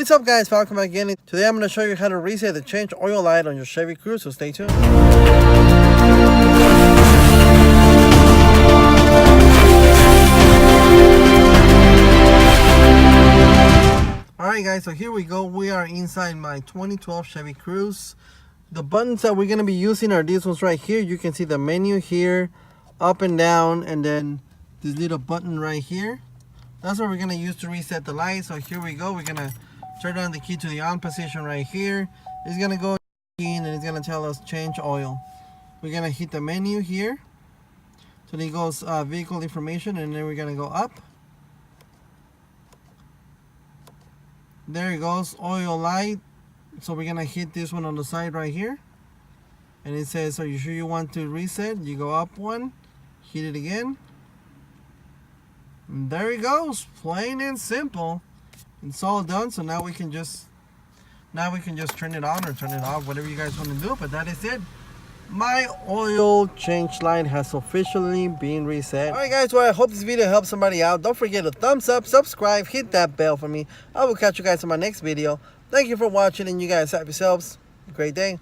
What is up, guys? Falcon again. Today I'm going to show you how to reset the change oil light on your Chevy Cruze, so stay tuned. Alright guys, so here we go. We are inside my 2012 Chevy Cruze. The buttons that we're going to be using are these ones right here. You can see the menu here, up and down, and then this little button right here. That's what we're going to use to reset the light. So here we go. We're going to turn on the key to the on position right here. It's going to go in and it's going to tell us change oil. We're going to hit the menu here. So then it goes vehicle information, and then we're going to go up. There it goes, oil light. So we're going to hit this one on the side right here. And it says, are you sure you want to reset? You go up one, hit it again. And there it goes, plain and simple. It's all done. So now we can just turn it on or turn it off, whatever you guys want to do. But that is it. My oil change light has officially been reset. Alright guys, well, I hope this video helps somebody out. Don't forget to thumbs up, subscribe, hit that bell for me. I will catch you guys in my next video. Thank you for watching, and you guys have yourselves a great day.